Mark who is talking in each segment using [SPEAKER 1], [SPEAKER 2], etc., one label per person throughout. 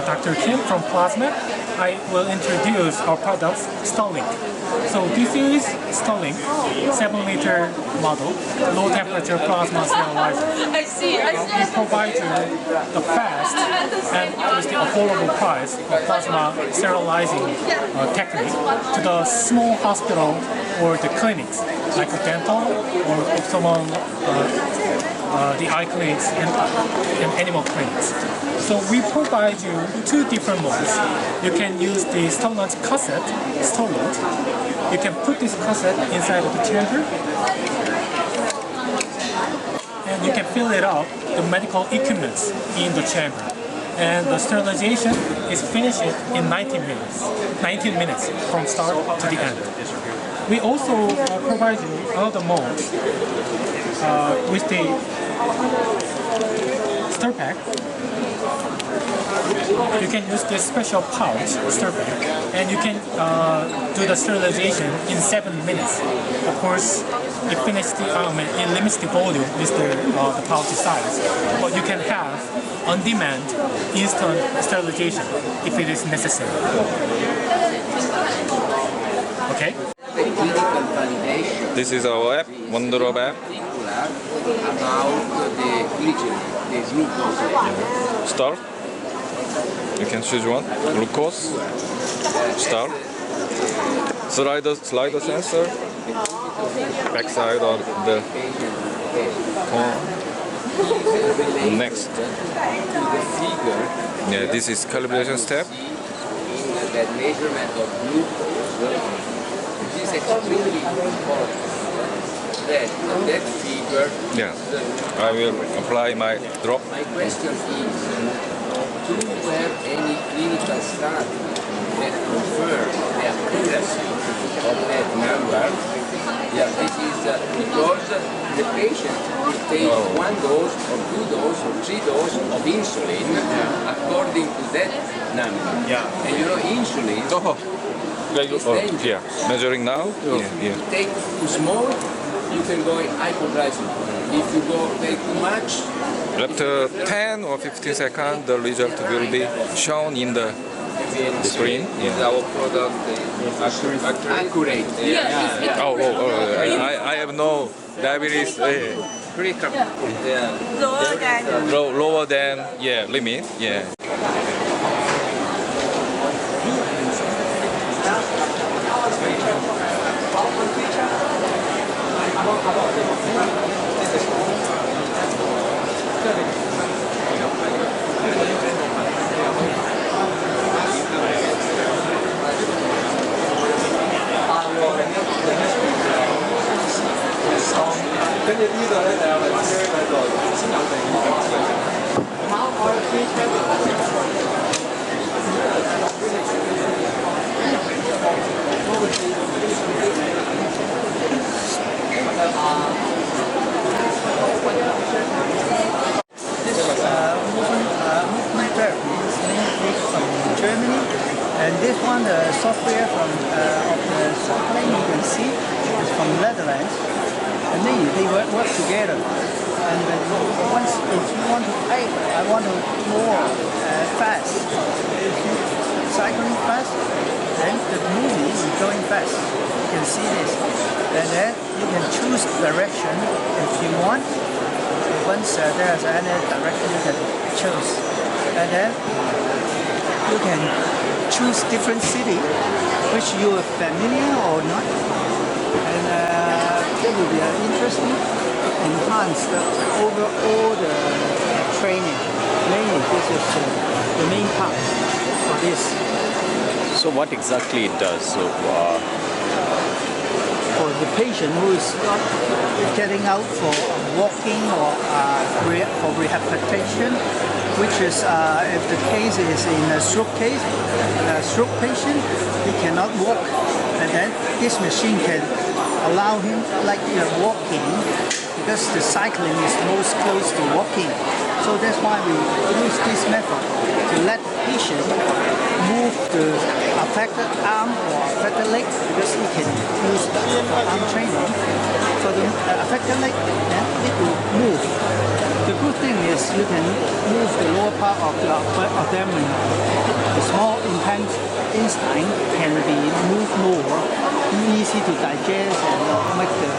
[SPEAKER 1] Dr. Kim from Plasma. I will introduce our product, Starlink. So this is Starlink, 7-liter model, low temperature plasma sterilizer. We provide you the fast and obviously affordable price of plasma sterilizing technique to the small hospital or the clinics, like a dental or ophthalmol, the eye clinics and animal clinics. So we provide you 2 different modes. You can use the Starlink cassette, Starlink. You can put this cassette inside of the chamber and you can fill it up the medical equipment in the chamber. And the sterilization is finished in 19 minutes from start to the end. We also provide you another mode with the stir pack. You can use this special pouch, stir pack, and you can do the sterilization in 7 minutes. Of course, it limits the volume with the pouch size, but you can have on-demand instant sterilization if it is necessary. Okay?
[SPEAKER 2] This is our app, Wondrop app.
[SPEAKER 3] About the glucose.
[SPEAKER 2] Start. You can choose one. Glucose. Start. Slider sensor. Backside of the phone. Next. Yeah, this is calibration step.
[SPEAKER 3] That measurement of glucose is extremely important. That figure.
[SPEAKER 2] Yeah, I will apply my drop.
[SPEAKER 3] My question is, do you have any clinical study that confirm the accuracy of that number? Yeah, this is because the patient will take 1 dose or 2 doses or 3 doses of insulin according to that number. Yeah. And you know, insulin is dangerous.
[SPEAKER 2] Yeah, measuring now.
[SPEAKER 3] If you take too small, you can go in hypoglycemia. If you go take too much,
[SPEAKER 2] after 10 or 15 seconds, the result will be shown in the screen.
[SPEAKER 3] Is our product accurate?
[SPEAKER 2] I have no diabetes. Lower than limit. Yeah.
[SPEAKER 4] And this one, the software from of the cycling, you can see, is from Netherlands, and they work together. And once if you want to, I want to more fast. If you cycling fast, then the movie is going fast. You can see this, and then you can choose direction if you want. Once there's any direction, you can choose, and then you can choose different city which you are familiar or not, and it will be interesting to enhance overall the training. Mainly this is the main part for this.
[SPEAKER 5] So what exactly it does? So
[SPEAKER 4] for the patient who is not getting out for walking or for rehabilitation, which is if the case is in a stroke case, a stroke patient, he cannot walk, and then this machine can allow him like walking, because the cycling is most close to walking. So that's why we use this method to let the patient move the affected arm or affected leg, because he can use arm training. For the affected leg, then it will move. The good thing is you can move the lower part of the abdomen small intestine can be moved more, easy to digest and make the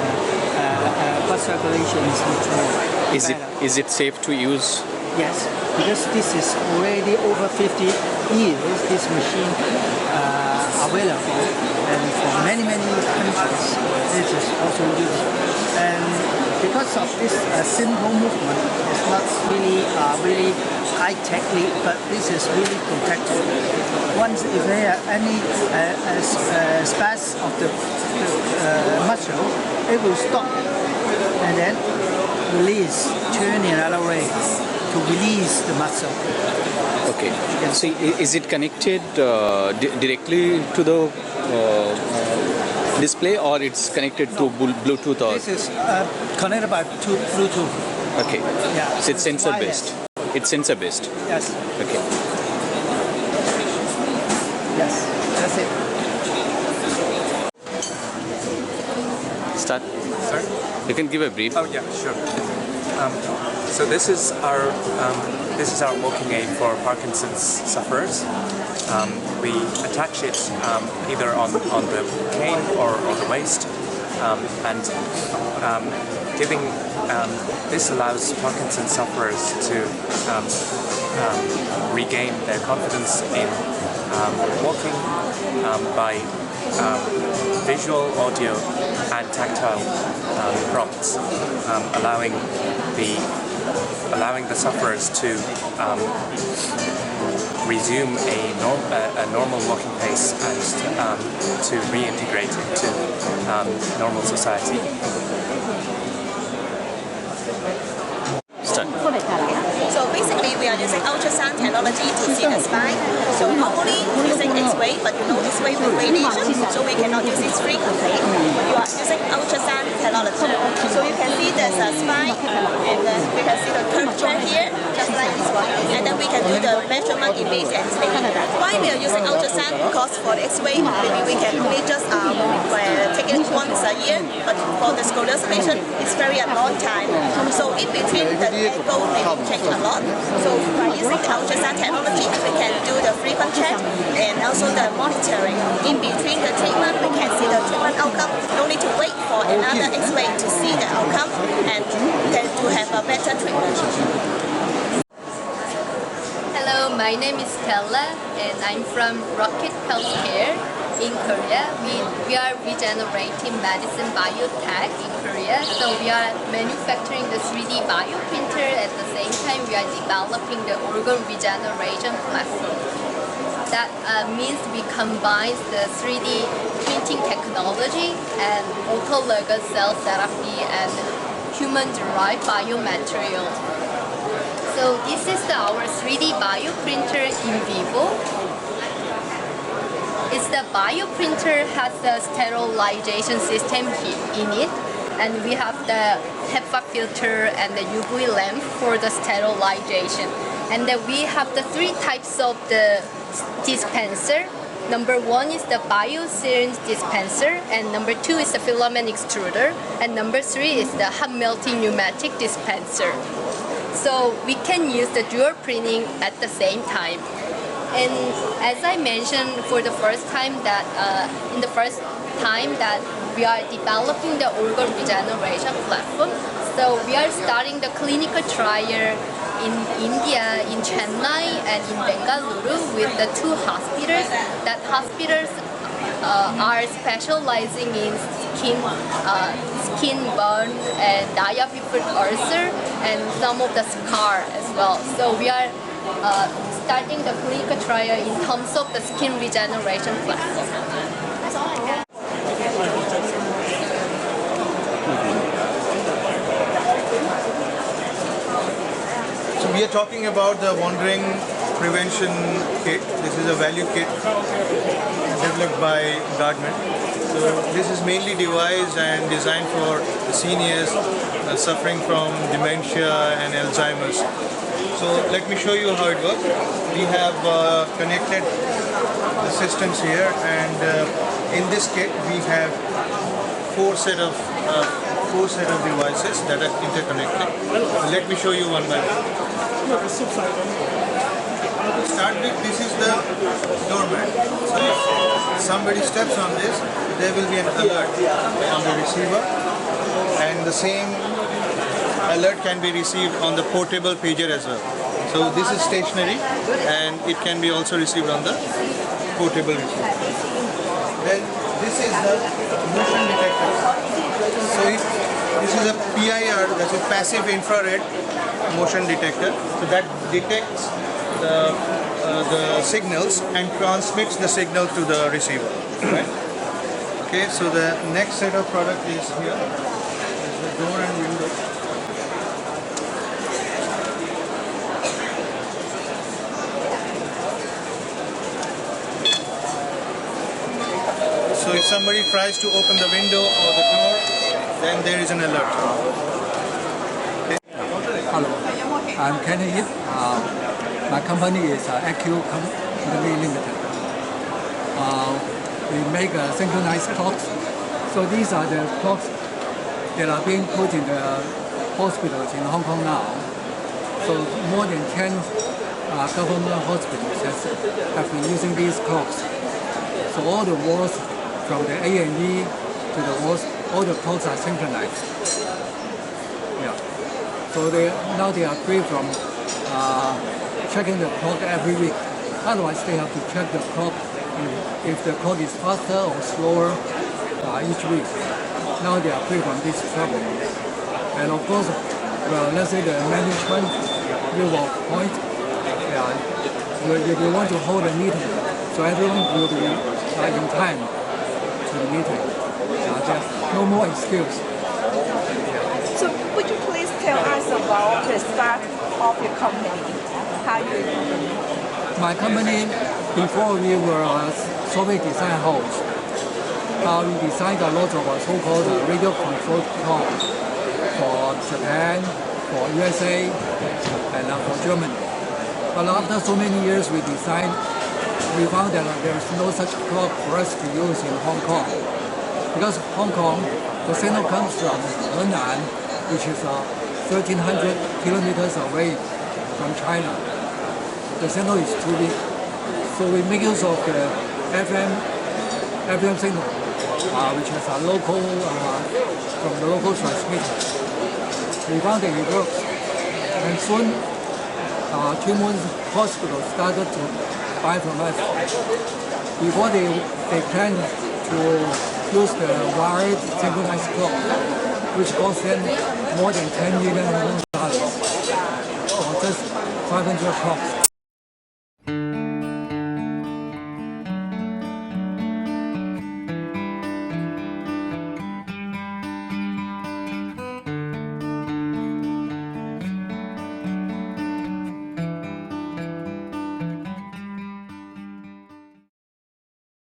[SPEAKER 4] blood circulation is much more better.
[SPEAKER 5] Is it safe to use?
[SPEAKER 4] Yes, because this is already over 50 years, this machine available, and for many countries, this is also used. And because of this simple movement, it's not really high-techly, but this is really protected. Once if there are any spasm of the muscle, it will stop and then release, turn in another way to release the muscle.
[SPEAKER 5] Okay. So is it connected directly to the display, or it's connected to Bluetooth? Or?
[SPEAKER 4] This is connected by Bluetooth.
[SPEAKER 5] Okay.
[SPEAKER 4] Yeah.
[SPEAKER 5] So it's sensor based. It's sensor based.
[SPEAKER 4] Yes.
[SPEAKER 5] Okay.
[SPEAKER 4] Yes. That's it.
[SPEAKER 5] Start.
[SPEAKER 6] Sorry?
[SPEAKER 5] You can give a brief.
[SPEAKER 6] Oh yeah, sure. So this is our walking aid for Parkinson's sufferers. We attach it either on the cane or the waist, and this allows Parkinson's sufferers to regain their confidence in walking by visual, audio, and tactile prompts, allowing the sufferers to resume a normal walking pace and to reintegrate into normal society.
[SPEAKER 5] Start.
[SPEAKER 7] So basically, we are using ultrasound technology to see the spine. So normally using X-ray, but X-ray with radiation, so we cannot use it frequently. You are using ultrasound technology. So you can see there's a spine, and then we can see the curvature here, just like this one. And then we can do the measurement immediately. Why we are using ultrasound? Because for the X-ray, maybe we can only just take it once a year, but for the scoliosis patient, it's very a long time. So in between, the angle may change a lot. So by using the ultrasound technology, we can do the frequent check and also the monitoring. In between the treatment, we can see the treatment outcome. No need to wait for another X-ray to see the outcome and then to have a better treatment.
[SPEAKER 8] Hello, my name is Stella and I'm from Rocket Healthcare in Korea. We are regenerating medicine biotech in Korea. So we are manufacturing the 3D bioprinter. At the same time, we are developing the organ regeneration platform. That means we combine the 3D printing technology and autologous cell therapy and human-derived biomaterial. So this is our 3D bioprinter in vivo. The bioprinter has the sterilization system in it, and we have the HEPA filter and the UV lamp for the sterilization. And then we have the 3 types of the dispenser. Number 1 is the biosyringe dispenser, and number 2 is the filament extruder, and number 3 is the hot melting pneumatic dispenser. So we can use the dual printing at the same time. And as I mentioned, for the first time that we are developing the organ regeneration platform, so we are starting the clinical trial in India, in Chennai and in Bengaluru with the 2 hospitals. That hospitals are specializing in skin burn and diabetic ulcer and some of the scar as well. So we are starting the clinical trial in terms of the skin regeneration platform. That's all I got.
[SPEAKER 9] So we are talking about the wandering prevention kit. This is a value kit developed by Gardner. So this is mainly devised and designed for the seniors suffering from dementia and Alzheimer's. So let me show you how it works. We have connected the systems here, and in this kit we have four set of devices that are interconnected. Let me show you one by one. to start with, this is the doormat. So if somebody steps on this, there will be an alert on the receiver, and the same alert can be received on the portable pager as well. So this is stationary, and it can be also received on the portable receiver. Then this is the motion detector. So this is a PIR, that's a passive infrared motion detector. So that detects the signals and transmits the signal to the receiver. Right? Okay, so the next set of product is here. There's the door and window. So if somebody tries to open the window or the door, then there is an alert.
[SPEAKER 10] Hello, I'm Kenny Yip. My company is AQ Company Limited. We make synchronized clocks. So these are the clocks that are being put in the hospitals in Hong Kong now. So more than 10 government hospitals have been using these clocks. So all the walls from the A&E to the walls, all the clocks are synchronized. Yeah. So now they are free from checking the clock every week. Otherwise, they have to check the clock if the clock is faster or slower each week. Now they are free from this trouble. And of course, well, let's say the management will appoint, you want to hold a meeting, so everyone will be in time to the meeting. There's no more excuse.
[SPEAKER 11] So would you please tell us about the start of your company? How you?
[SPEAKER 10] My company, before we were a software design house, we designed a lot of so-called radio control clocks for Japan, for USA, and for Germany. But after so many years we found that there is no such clock for us to use in Hong Kong. Because Hong Kong, the signal comes from Henan, which is 1,300 kilometers away from China. The signal is too big. So we make use of the FM signal, which is a local, from the local transmitter. We found that it works. And soon, Twin Moon Hospital started to buy from us. Before they planned to use the wired synchronized clock, which cost them more than $10 million for just 500 clocks.